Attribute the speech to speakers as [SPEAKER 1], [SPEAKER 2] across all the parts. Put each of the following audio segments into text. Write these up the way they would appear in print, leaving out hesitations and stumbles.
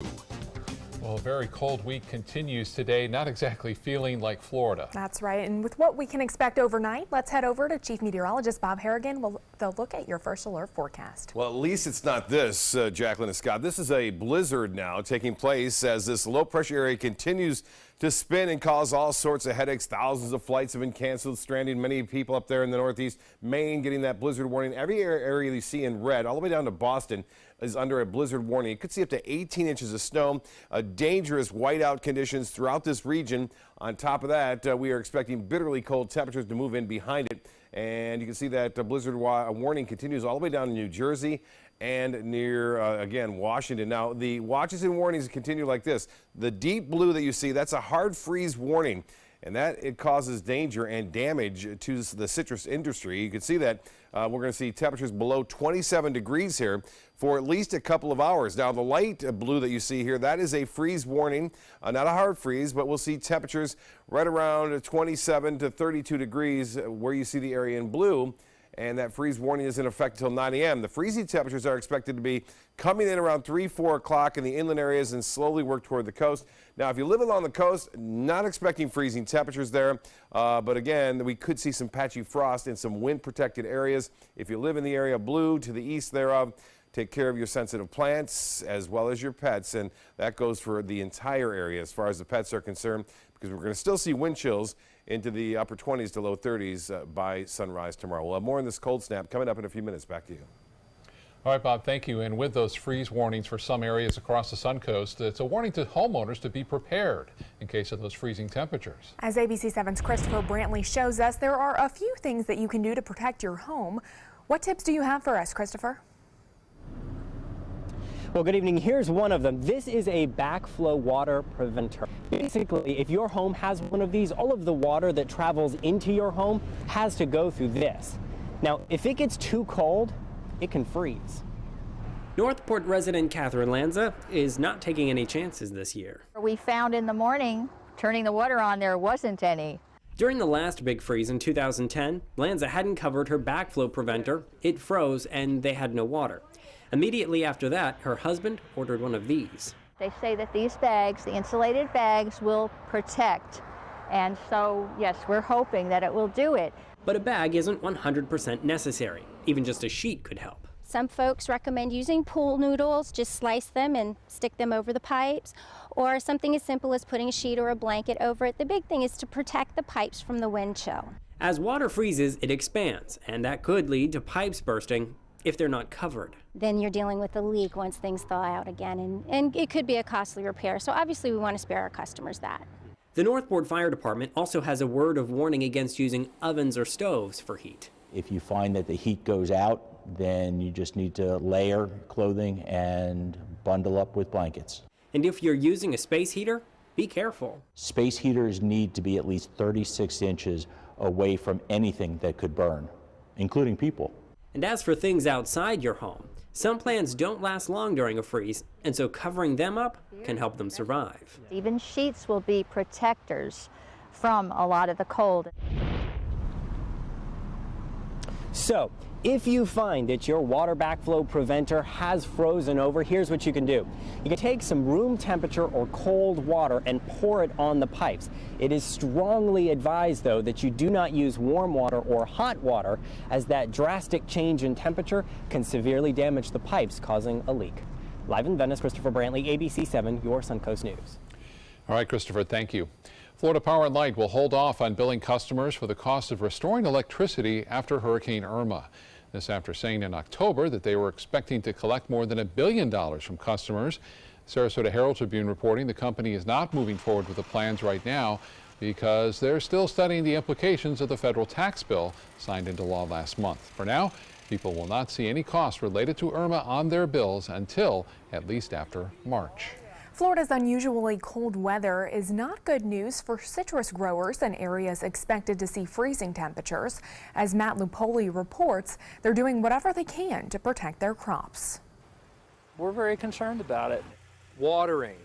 [SPEAKER 1] Well, a very cold week continues today, not exactly feeling like Florida.
[SPEAKER 2] That's right. And with what we can expect overnight, let's head over to Chief Meteorologist Bob Harrigan. They'll look at your first alert forecast.
[SPEAKER 3] Well, at least it's not this, Jacqueline and Scott. This is a blizzard now taking place as this low pressure area continues to spin and cause all sorts of headaches. Thousands of flights have been canceled, stranding many people up there in the Northeast. Maine getting that blizzard warning. Every area you see in red, all the way down to Boston, is under a blizzard warning. You could see up to 18 inches of snow, dangerous whiteout conditions throughout this region. On top of that, we are expecting bitterly cold temperatures to move in behind it. And you can see that blizzard warning continues all the way down to New Jersey and near, again, Washington. Now, the watches and warnings continue like this. The deep blue that you see, that's a hard freeze warning. And that it causes danger and damage to the citrus industry. You can see that we're going to see temperatures below 27 degrees here for at least a couple of hours. Now, the light blue that you see here, that is a freeze warning, not a hard freeze, but we'll see temperatures right around 27 to 32 degrees where you see the area in blue. And that freeze warning is in effect until 9 a.m. The freezing temperatures are expected to be coming in around 3, 4 o'clock in the inland areas and slowly work toward the coast. Now, if you live along the coast, not expecting freezing temperatures there. But again, we could see some patchy frost in some wind-protected areas. If you live in the area blue to the east thereof, take care of your sensitive plants as well as your pets. And that goes for the entire area as far as the pets are concerned, because we're going to still see wind chills into the upper 20s to low 30s by sunrise tomorrow. We'll have more on this cold snap coming up in a few minutes. Back to you.
[SPEAKER 1] All right, Bob, thank you. And with those freeze warnings for some areas across the Suncoast, it's a warning to homeowners to be prepared in case of those freezing temperatures.
[SPEAKER 2] As ABC 7's Christopher Brantley shows us, there are a few things that you can do to protect your home. What tips do you have for us, Christopher?
[SPEAKER 4] Well, good evening. Here's one of them. This is a backflow water preventer. Basically, if your home has one of these, all of the water that travels into your home has to go through this. Now, if it gets too cold, it can freeze.
[SPEAKER 5] Northport resident Catherine Lanza is not taking any chances this year.
[SPEAKER 6] We found in the morning, turning the water on, there wasn't any.
[SPEAKER 5] During the last big freeze in 2010, Lanza hadn't covered her backflow preventer. It froze and they had no water. Immediately after that, her husband ordered one of these.
[SPEAKER 6] They say that these bags, the insulated bags, will protect. And so, yes, we're hoping that it will do it.
[SPEAKER 5] But a bag isn't 100% necessary. Even just a sheet could help.
[SPEAKER 7] Some folks recommend using pool noodles, just slice them and stick them over the pipes, or something as simple as putting a sheet or a blanket over it. The big thing is to protect the pipes from the wind chill.
[SPEAKER 5] As water freezes, it expands, and that could lead to pipes bursting if they're not covered.
[SPEAKER 7] Then you're dealing with a leak once things thaw out again, and it could be a costly repair. So obviously we want to spare our customers that.
[SPEAKER 5] The Northport Fire Department also has a word of warning against using ovens or stoves for heat.
[SPEAKER 8] If you find that the heat goes out, then you just need to layer clothing and bundle up with blankets.
[SPEAKER 5] And if you're using a space heater, be careful.
[SPEAKER 8] Space heaters need to be at least 36 inches away from anything that could burn, including people.
[SPEAKER 5] And as for things outside your home, some plants don't last long during a freeze, and so covering them up can help them survive.
[SPEAKER 6] Even sheets will be protectors from a lot of the cold.
[SPEAKER 4] So, if you find that your water backflow preventer has frozen over, here's what you can do. You can take some room temperature or cold water and pour it on the pipes. It is strongly advised, though, that you do not use warm water or hot water, as that drastic change in temperature can severely damage the pipes, causing a leak. Live in Venice, Christopher Brantley, ABC 7, your Suncoast News.
[SPEAKER 1] All right, Christopher, thank you. Florida Power and Light will hold off on billing customers for the cost of restoring electricity after Hurricane Irma. This after saying in October that they were expecting to collect more than $1 billion from customers. Sarasota Herald-Tribune reporting the company is not moving forward with the plans right now because they're still studying the implications of the federal tax bill signed into law last month. For now, people will not see any costs related to Irma on their bills until at least after March.
[SPEAKER 2] Florida's unusually cold weather is not good news for citrus growers in areas expected to see freezing temperatures. As Matt Lupoli reports, they're doing whatever they can to protect their crops.
[SPEAKER 9] We're very concerned about it. Watering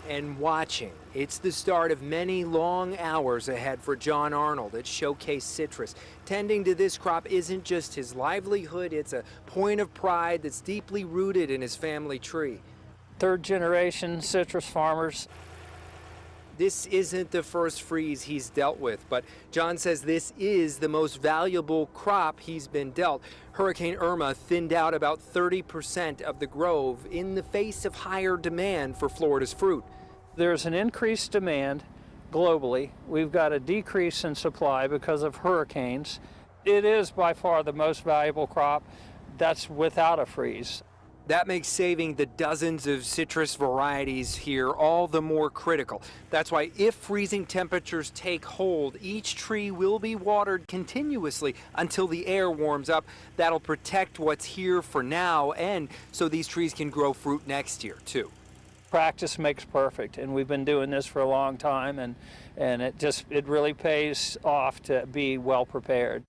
[SPEAKER 9] and watching. It's the start of many long hours ahead for John Arnold at Showcase Citrus. Tending to this crop isn't just his livelihood, it's a point of pride that's deeply rooted in his family tree.
[SPEAKER 10] third-generation citrus farmers.
[SPEAKER 9] This isn't the first freeze he's dealt with, but John says this is the most valuable crop he's been dealt. Hurricane Irma thinned out about 30% of the grove in the face of higher demand for Florida's fruit.
[SPEAKER 10] There's an increased demand globally. We've got a decrease in supply because of hurricanes. It is by far the most valuable crop. That's without a freeze.
[SPEAKER 9] That makes saving the dozens of citrus varieties here all the more critical. That's why if freezing temperatures take hold, each tree will be watered continuously until the air warms up. That'll protect what's here for now, and so these trees can grow fruit next year too.
[SPEAKER 10] Practice makes perfect, and we've been doing this for a long time, and it really pays off to be well prepared.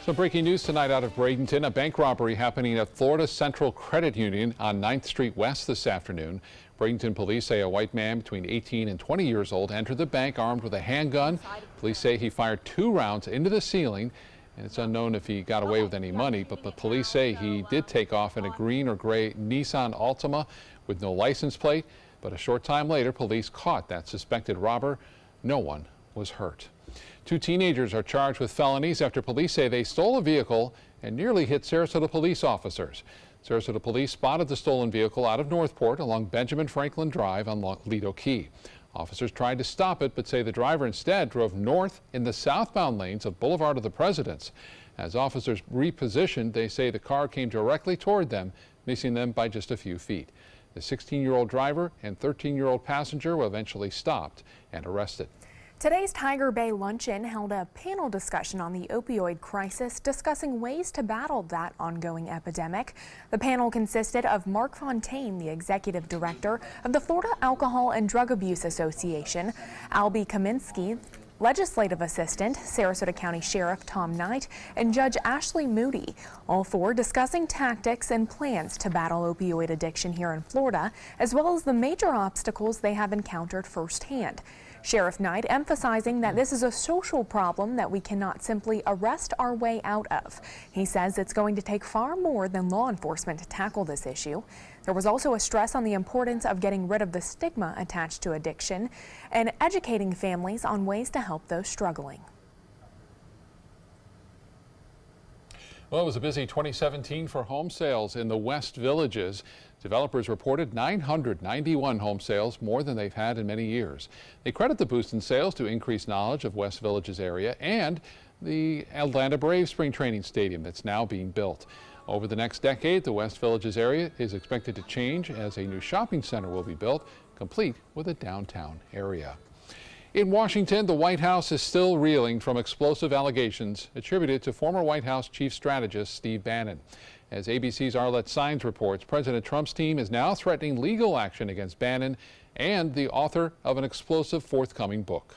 [SPEAKER 1] Some breaking news tonight out of Bradenton. A bank robbery happening at Florida Central Credit Union on 9th Street West this afternoon. Bradenton police say a white man between 18 and 20 years old entered the bank armed with a handgun. Police say he fired 2 rounds into the ceiling, and it's unknown if he got away with any money, but the police say he did take off in a green or gray Nissan Altima with no license plate. But a short time later, police caught that suspected robber. No one was hurt. 2 teenagers are charged with felonies after police say they stole a vehicle and nearly hit Sarasota police officers. Sarasota police spotted the stolen vehicle out of Northport along Benjamin Franklin Drive on Lido Key. Officers tried to stop it, but say the driver instead drove north in the southbound lanes of Boulevard of the Presidents. As officers repositioned, they say the car came directly toward them, missing them by just a few feet. The 16-year-old driver and 13-year-old passenger were eventually stopped and arrested.
[SPEAKER 2] Today's Tiger Bay Luncheon held a panel discussion on the opioid crisis, discussing ways to battle that ongoing epidemic. The panel consisted of Mark Fontaine, the executive director of the Florida Alcohol and Drug Abuse Association, Albie Kaminsky, legislative assistant, Sarasota County Sheriff Tom Knight, and Judge Ashley Moody, all 4 discussing tactics and plans to battle opioid addiction here in Florida, as well as the major obstacles they have encountered firsthand. Sheriff Knight emphasizing that this is a social problem that we cannot simply arrest our way out of. He says it's going to take far more than law enforcement to tackle this issue. There was also a stress on the importance of getting rid of the stigma attached to addiction and educating families on ways to help those struggling.
[SPEAKER 1] Well, it was a busy 2017 for home sales in the West Villages. Developers reported 991 home sales, more than they've had in many years. They credit the boost in sales to increased knowledge of West Villages area and the Atlanta Braves spring training stadium that's now being built. Over the next decade, the West Villages area is expected to change as a new shopping center will be built, complete with a downtown area. In Washington, the White House is still reeling from explosive allegations attributed to former White House chief strategist Steve Bannon. As ABC's Arlette Saenz reports, President Trump's team is now threatening legal action against Bannon and the author of an explosive forthcoming book.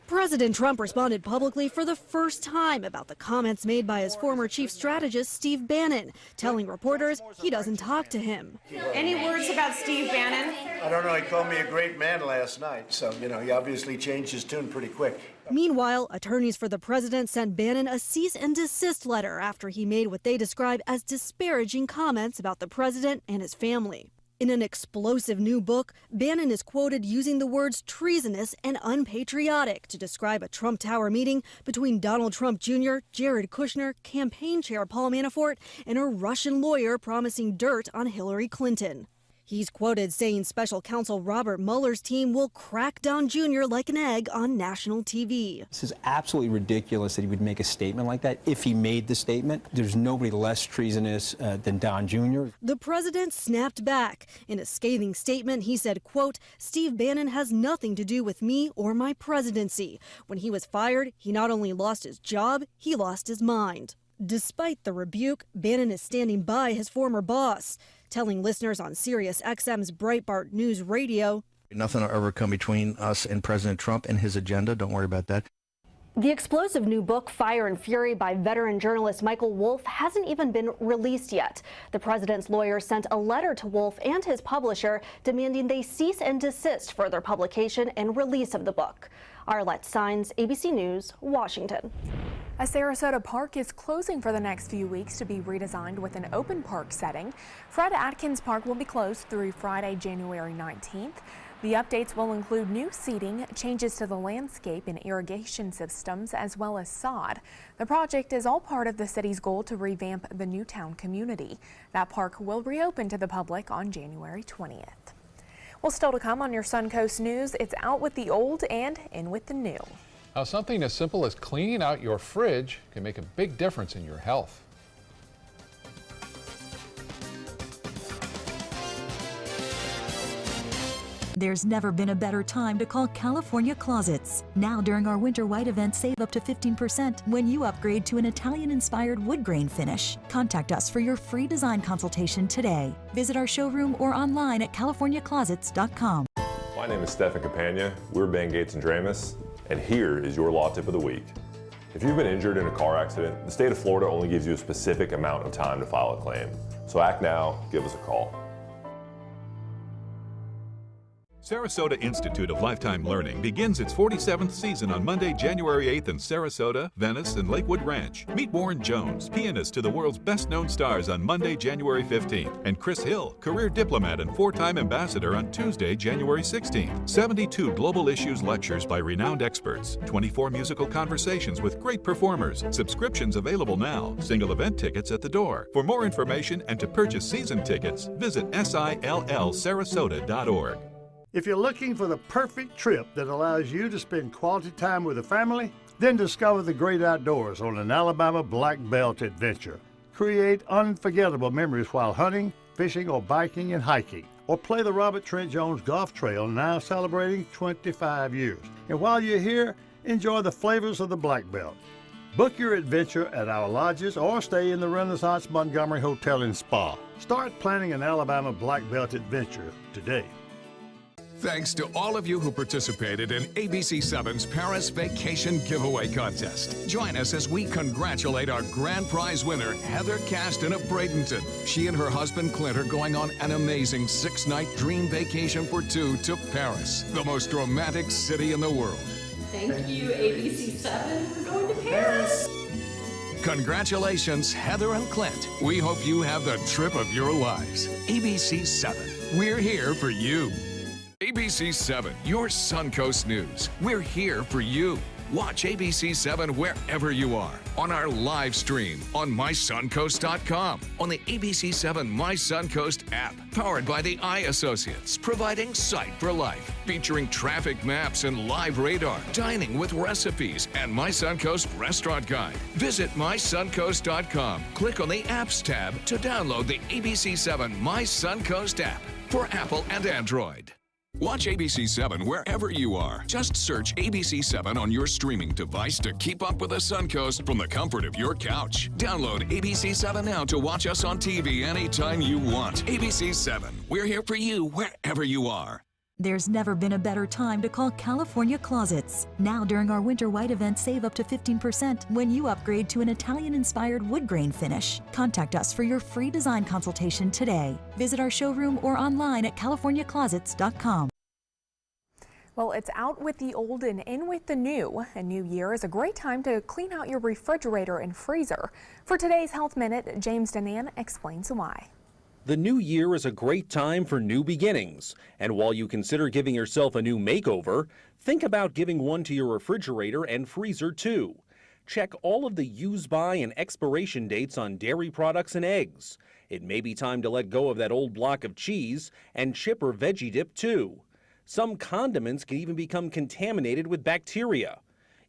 [SPEAKER 11] President Trump responded publicly for the first time about the comments made by his former chief strategist, Steve Bannon, telling reporters he doesn't talk to him.
[SPEAKER 12] Any words about Steve Bannon?
[SPEAKER 13] I don't know. He called me a great man last night, so, he obviously changed his tune pretty quick.
[SPEAKER 11] Meanwhile, attorneys for the president sent Bannon a cease and desist letter after he made what they describe as disparaging comments about the president and his family. In an explosive new book, Bannon is quoted using the words treasonous and unpatriotic to describe a Trump Tower meeting between Donald Trump Jr., Jared Kushner, campaign chair Paul Manafort, and a Russian lawyer promising dirt on Hillary Clinton. He's quoted saying special counsel Robert Mueller's team will crack Don Jr. like an egg on national TV.
[SPEAKER 14] This is absolutely ridiculous that he would make a statement like that. If he made the statement, there's nobody less treasonous than Don Jr.
[SPEAKER 11] The president snapped back. In a scathing statement, he said, quote, Steve Bannon has nothing to do with me or my presidency. When he was fired, he not only lost his job, he lost his mind. Despite the rebuke, Bannon is standing by his former boss, telling listeners on Sirius XM's Breitbart News Radio,
[SPEAKER 15] nothing will ever come between us and President Trump and his agenda. Don't worry about that.
[SPEAKER 11] The explosive new book, Fire and Fury, by veteran journalist Michael Wolff, hasn't even been released yet. The president's lawyer sent a letter to Wolff and his publisher demanding they cease and desist further publication and release of the book. Arlette Saenz, ABC News, Washington.
[SPEAKER 2] A Sarasota park is closing for the next few weeks to be redesigned with an open park setting. Fred Atkins Park will be closed through Friday, January 19th. The updates will include new seating, changes to the landscape and irrigation systems, as well as sod. The project is all part of the city's goal to revamp the Newtown community. That park will reopen to the public on January 20th. Well, still to come on your Suncoast News, it's out with the old and in with the new.
[SPEAKER 1] How something as simple as cleaning out your fridge can make a big difference in your health.
[SPEAKER 16] There's never been a better time to call California Closets. Now during our Winter White event, save up to 15% when you upgrade to an Italian-inspired wood grain finish. Contact us for your free design consultation today. Visit our showroom or online at californiaclosets.com.
[SPEAKER 17] My name is Stefan Campagna. We're Ben Gates and Dramus, and here is your law tip of the week. If you've been injured in a car accident, the state of Florida only gives you a specific amount of time to file a claim. So act now, give us a call.
[SPEAKER 18] Sarasota Institute of Lifetime Learning begins its 47th season on Monday, January 8th in Sarasota, Venice, and Lakewood Ranch. Meet Warren Jones, pianist to the world's best-known stars on Monday, January 15th, and Chris Hill, career diplomat and four-time ambassador on Tuesday, January 16th. 72 global issues lectures by renowned experts, 24 musical conversations with great performers. Subscriptions available now. Single event tickets at the door. For more information and to purchase season tickets, visit SILLSarasota.org.
[SPEAKER 13] If you're looking for the perfect trip that allows you to spend quality time with a family, then discover the great outdoors on an Alabama Black Belt adventure. Create unforgettable memories while hunting, fishing, or biking and hiking. Or play the Robert Trent Jones Golf Trail, now celebrating 25 years. And while you're here, enjoy the flavors of the Black Belt. Book your adventure at our lodges or stay in the Renaissance Montgomery Hotel and Spa. Start planning an Alabama Black Belt adventure today.
[SPEAKER 19] Thanks to all of you who participated in ABC7's Paris Vacation Giveaway Contest. Join us as we congratulate our grand prize winner, Heather Caston of Bradenton. She and her husband Clint are going on an amazing 6-night dream vacation for two to Paris, the most romantic city in the world.
[SPEAKER 20] Thank you, ABC7. We're going to Paris.
[SPEAKER 19] Congratulations, Heather and Clint. We hope you have the trip of your lives. ABC7, we're here for you. ABC7, your Suncoast News. We're here for you. Watch ABC7 wherever you are, on our live stream, on mysuncoast.com, on the ABC7 My Suncoast app, powered by the Eye Associates, providing sight for life, featuring traffic maps and live radar, dining with recipes, and My Suncoast Restaurant Guide. Visit mysuncoast.com. Click on the Apps tab to download the ABC7 My Suncoast app for Apple and Android. Watch ABC7 wherever you are. Just search ABC7 on your streaming device to keep up with the Suncoast from the comfort of your couch. Download ABC7 now to watch us on TV anytime you want. ABC7, we're here for you wherever you are.
[SPEAKER 16] There's never been a better time to call California Closets. Now during our Winter White event, save up to 15% when you upgrade to an Italian-inspired wood grain finish. Contact us for your free design consultation today. Visit our showroom or online at californiaclosets.com.
[SPEAKER 2] Well, it's out with the old and in with the new. A new year is a great time to clean out your refrigerator and freezer. For today's Health Minute, James Danan explains why.
[SPEAKER 21] The new year is a great time for new beginnings. And while you consider giving yourself a new makeover, think about giving one to your refrigerator and freezer too. Check all of the use by and expiration dates on dairy products and eggs. It may be time to let go of that old block of cheese and chip or veggie dip too. Some condiments can even become contaminated with bacteria.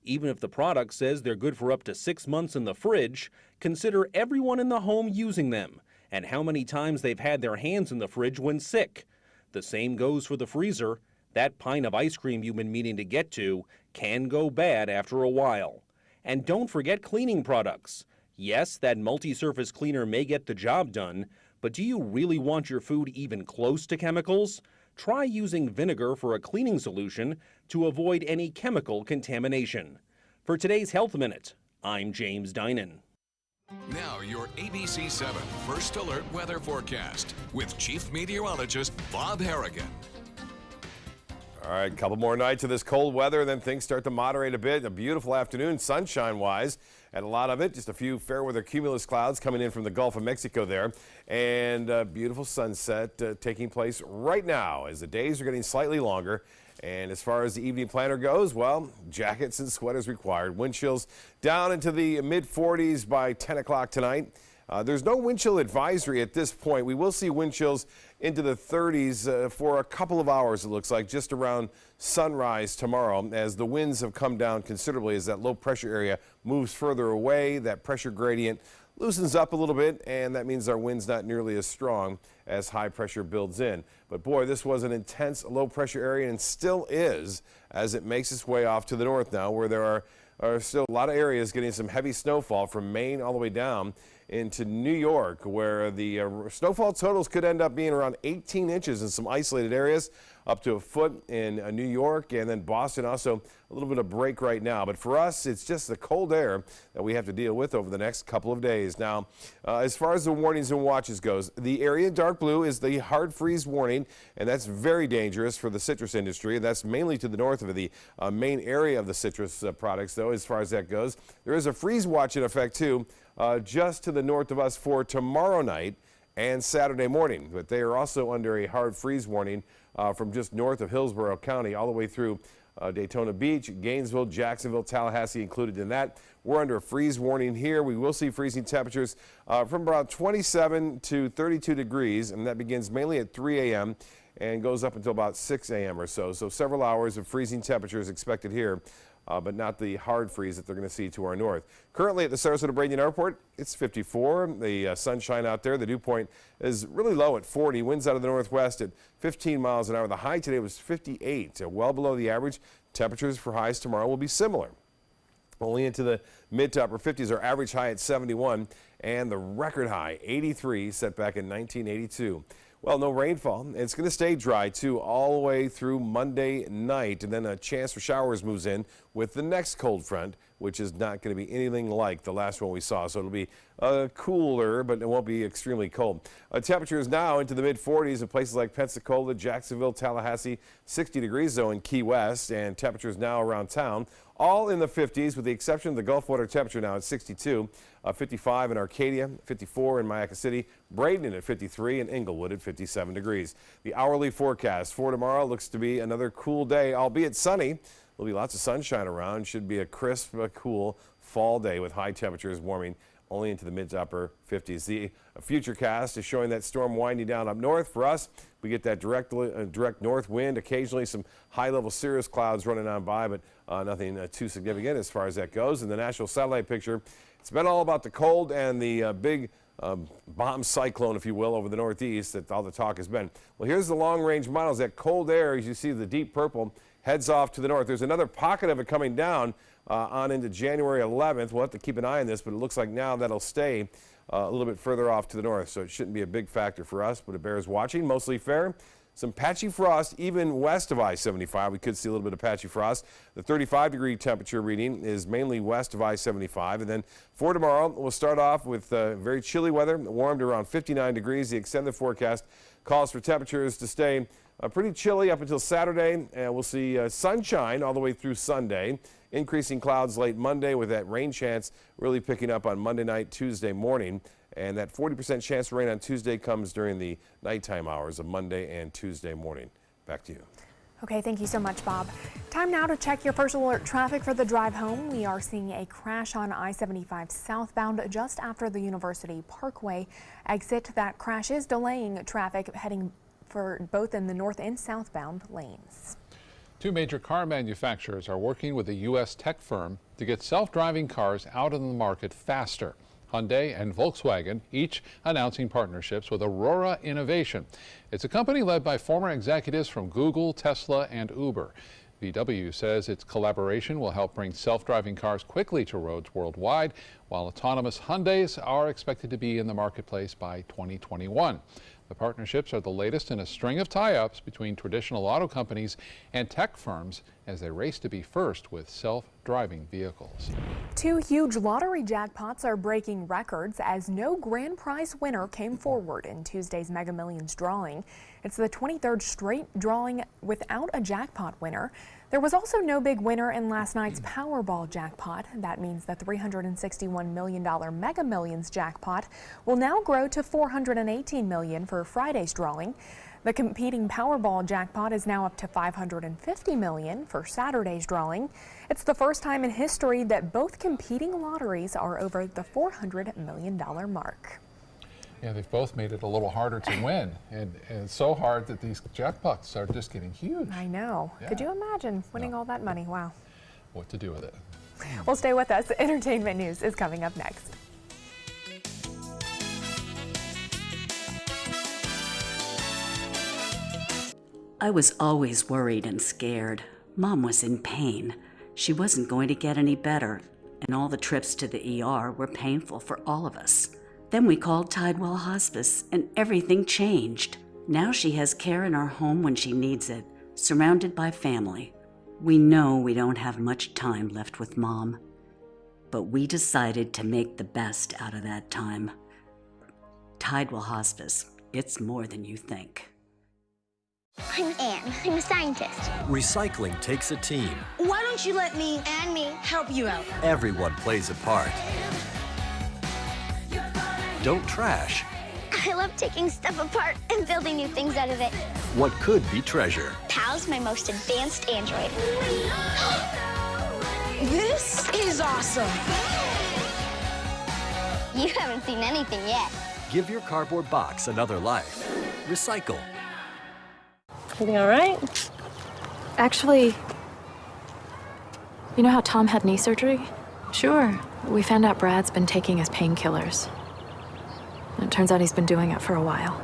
[SPEAKER 21] Even if the product says they're good for up to 6 months in the fridge, consider everyone in the home using them and how many times they've had their hands in the fridge when sick. The same goes for the freezer. That pint of ice cream you've been meaning to get to can go bad after a while. And don't forget cleaning products. Yes, that multi-surface cleaner may get the job done, but do you really want your food even close to chemicals? Try using vinegar for a cleaning solution to avoid any chemical contamination. For today's Health Minute, I'm James Dinan.
[SPEAKER 19] Now your ABC7 First Alert weather forecast with Chief Meteorologist Bob Harrigan.
[SPEAKER 3] All right, a couple more nights of this cold weather, then things start to moderate a bit. A beautiful afternoon, sunshine-wise, and a lot of it. Just a few fair weather cumulus clouds coming in from the Gulf of Mexico there, and a beautiful sunset taking place right now as the days are getting slightly longer. And as far as the evening planner goes, well, jackets and sweaters required. Wind chills down into the mid-40s by 10 o'clock tonight. There's no wind chill advisory at this point. We will see wind chills into the 30s for a couple of hours, it looks like, just around sunrise tomorrow, as the winds have come down considerably as that low pressure area moves further away. That pressure gradient loosens up a little bit, and that means our wind's not nearly as strong as high pressure builds in. But boy, this was an intense low pressure area and still is, as it makes its way off to the north now, where there are still a lot of areas getting some heavy snowfall from Maine all the way down into New York, where the snowfall totals could end up being around 18 inches in some isolated areas, up to a foot in New York, and then Boston also a little bit of break right now. But for us, it's just the cold air that we have to deal with over the next couple of days. Now, as far as the warnings and watches goes, the area in dark blue is the hard freeze warning, and that's very dangerous for the citrus industry. That's mainly to the north of the main area of the citrus products, though, as far as that goes. There is a freeze watch in effect, too, just to the north of us for tomorrow night and Saturday morning. But they are also under a hard freeze warning from just north of Hillsborough County all the way through Daytona Beach, Gainesville, Jacksonville, Tallahassee included in that. We're under a freeze warning here. We will see freezing temperatures from about 27 to 32 degrees, and that begins mainly at 3 a.m. and goes up until about 6 a.m. or so. So several hours of freezing temperatures expected here. But not the hard freeze that they're going to see to our north. Currently at the Sarasota-Bradenton Airport, it's 54. The sunshine out there. The dew point is really low at 40. Winds out of the northwest at 15 miles an hour. The high today was 58, well below the average. Temperatures for highs tomorrow will be similar. Only into the mid to upper 50s. Our average high at 71 and the record high 83 set back in 1982. Well, no rainfall. It's going to stay dry, too, all the way through Monday night. And then a chance for showers moves in with the next cold front, which is not going to be anything like the last one we saw. So it'll be cooler, but it won't be extremely cold. Temperatures now into the mid-40s in places like Pensacola, Jacksonville, Tallahassee, 60 degrees, though, in Key West. And temperatures now around town, all in the 50s, with the exception of the Gulf water temperature now at 62, 55 in Arcadia, 54 in Mayaca City, Bradenton at 53, and Inglewood at 57 degrees. The hourly forecast for tomorrow looks to be another cool day, albeit sunny. There'll be lots of sunshine around. Should be a crisp, cool fall day with high temperatures warming only into the mid to upper 50s. The future cast is showing that storm winding down up north. For us, we get that direct north wind, occasionally some high-level cirrus clouds running on by, but nothing too significant as far as that goes. In the national satellite picture, it's been all about the cold and the big bomb cyclone, if you will, over the northeast that all the talk has been. Well, here's the long-range models. That cold air, as you see the deep purple, heads off to the north. There's another pocket of it coming down on into January 11th. We'll have to keep an eye on this, but it looks like now that'll stay a little bit further off to the north, so it shouldn't be a big factor for us, but it bears watching. Mostly fair. Some patchy frost even west of I-75. We could see a little bit of patchy frost. The 35-degree temperature reading is mainly west of I-75. And then for tomorrow, we'll start off with very chilly weather, warm to around 59 degrees. The extended forecast calls for temperatures to stay pretty chilly up until Saturday. And we'll see sunshine all the way through Sunday. Increasing clouds late Monday with that rain chance really picking up on Monday night, Tuesday morning. And that 40% chance of rain on Tuesday comes during the nighttime hours of Monday and Tuesday morning. Back to you.
[SPEAKER 2] Okay, thank you so much, Bob. Time now to check your first alert traffic for the drive home. We are seeing a crash on I-75 southbound just after the University Parkway exit. That crash is delaying traffic heading for both in the north and southbound lanes.
[SPEAKER 1] Two major car manufacturers are working with a U.S. tech firm to get self-driving cars out in the market faster. Hyundai and Volkswagen each announcing partnerships with Aurora Innovation. It's a company led by former executives from Google, Tesla, and Uber. VW says its collaboration will help bring self-driving cars quickly to roads worldwide, while autonomous Hyundais are expected to be in the marketplace by 2021. The partnerships are the latest in a string of tie-ups between traditional auto companies and tech firms as they race to be first with self-driving driving vehicles.
[SPEAKER 2] 2 huge lottery jackpots are breaking records as no grand prize winner came forward in Tuesday's Mega Millions drawing. It's the 23rd straight drawing without a jackpot winner. There was also no big winner in last night's Powerball jackpot. That means the $361 million Mega Millions jackpot will now grow to $418 million for Friday's drawing. The competing Powerball jackpot is now up to $550 million for Saturday's drawing. It's the first time in history that both competing lotteries are over the $400 million mark.
[SPEAKER 1] Yeah, they've both made it a little harder to win, and it's so hard that these jackpots are just getting huge.
[SPEAKER 2] I know. Yeah. Could you imagine winning all that money? Wow.
[SPEAKER 1] What to do with it?
[SPEAKER 2] Well, stay with us. Entertainment news is coming up next.
[SPEAKER 7] I was always worried and scared. Mom was in pain. She wasn't going to get any better, and all the trips to the ER were painful for all of us. Then we called Tidewell Hospice, and everything changed. Now she has care in our home when she needs it, surrounded by family. We know we don't have much time left with Mom, but we decided to make the best out of that time. Tidewell Hospice, it's more than you think.
[SPEAKER 22] I'm Anne. I'm a scientist.
[SPEAKER 23] Recycling takes a team.
[SPEAKER 22] Why don't you let me and me help you out?
[SPEAKER 23] Everyone plays a part. Don't trash
[SPEAKER 22] I love taking stuff apart and building new things out of it.
[SPEAKER 23] what could be treasure.
[SPEAKER 22] Pal's my most advanced android. This is awesome. You haven't seen anything yet.
[SPEAKER 23] Give your cardboard box another life. Recycle.
[SPEAKER 24] Everything all right? Actually, you know how Tom had knee surgery? Sure. We found out Brad's been taking his painkillers. And it turns out he's been doing it for a while.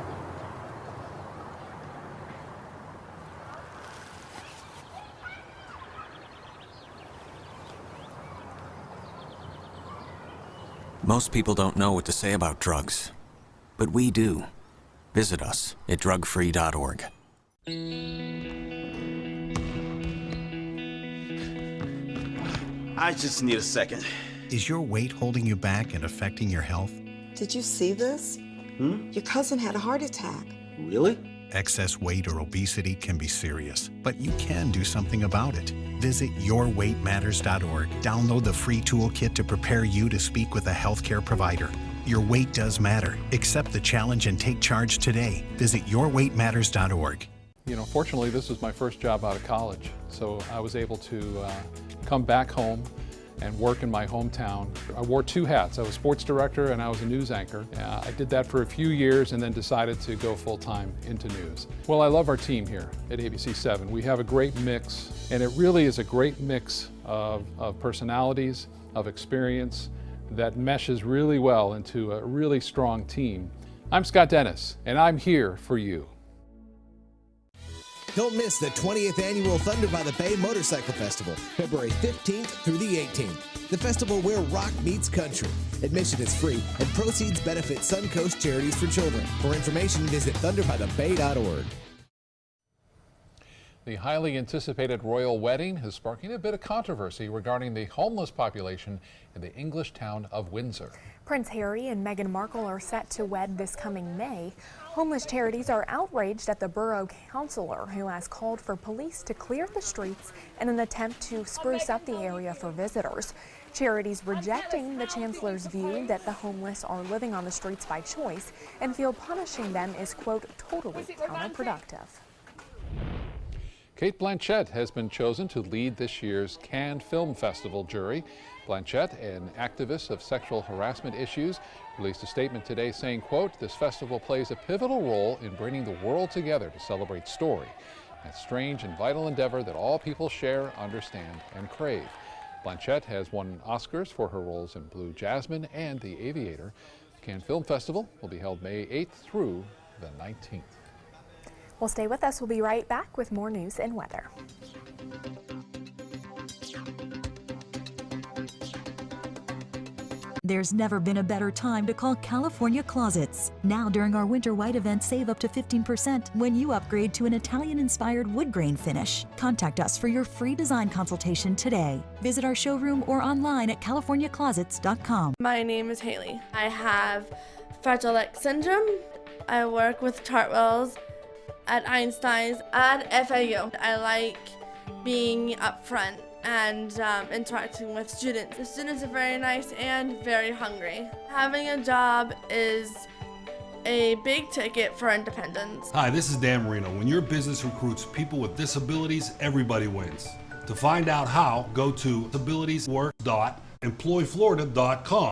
[SPEAKER 25] Most people don't know what to say about drugs, but we do. Visit us at drugfree.org.
[SPEAKER 26] I just need a second.
[SPEAKER 27] Is your weight holding you back and affecting your health?
[SPEAKER 28] Did you see this? Your cousin had a heart attack.
[SPEAKER 26] Really?
[SPEAKER 27] Excess weight or obesity can be serious, but you can do something about it. Visit yourweightmatters.org. Download the free toolkit to prepare you to speak with a healthcare provider. Your weight does matter. Accept the challenge and take charge today. Visit yourweightmatters.org.
[SPEAKER 1] You know, fortunately, this was my first job out of college, so I was able to come back home and work in my hometown. I wore 2 hats. I was sports director and I was a news anchor. I did that for a few years and then decided to go full-time into news. Well, I love our team here at ABC7. We have a great mix, and it really is a great mix of personalities, of experience that meshes really well into a really strong team. I'm Scott Dennis, and I'm here for you.
[SPEAKER 29] Don't miss the 20th Annual Thunder by the Bay Motorcycle Festival, February 15th through the 18th. The festival where rock meets country. Admission is free, and proceeds benefit Suncoast Charities for Children. For information, visit thunderbythebay.org.
[SPEAKER 1] The highly anticipated royal wedding is sparking a bit of controversy regarding the homeless population in the English town of Windsor.
[SPEAKER 2] Prince Harry and Meghan Markle are set to wed this coming May. Homeless charities are outraged at the borough councillor who has called for police to clear the streets in an attempt to spruce up the area for visitors. Charities rejecting the chancellor's view that the homeless are living on the streets by choice and feel punishing them is, quote, totally counterproductive.
[SPEAKER 1] Cate Blanchett has been chosen to lead this year's Cannes Film Festival jury. Blanchett, an activist of sexual harassment issues, released a statement today saying, quote, "This festival plays a pivotal role in bringing the world together to celebrate story, that strange and vital endeavor that all people share, understand, and crave." Blanchett has won Oscars for her roles in Blue Jasmine and The Aviator. The Cannes Film Festival will be held May 8th through the 19th.
[SPEAKER 2] Well, stay with us. We'll be right back with more news and weather.
[SPEAKER 16] There's never been a better time to call California Closets. Now during our Winter White event, save up to 15% when you upgrade to an Italian-inspired wood grain finish. Contact us for your free design consultation today. Visit our showroom or online at californiaclosets.com.
[SPEAKER 4] My name is Haley. I have Fragile X syndrome. I work with Chartwells at Einstein's and FAU. I like being up front and interacting with students. The students are very nice and very hungry. Having a job is a big ticket for independence.
[SPEAKER 5] Hi, this is Dan Marino. When your business recruits people with disabilities, everybody wins. To find out how, go to disabilitieswork.employflorida.com.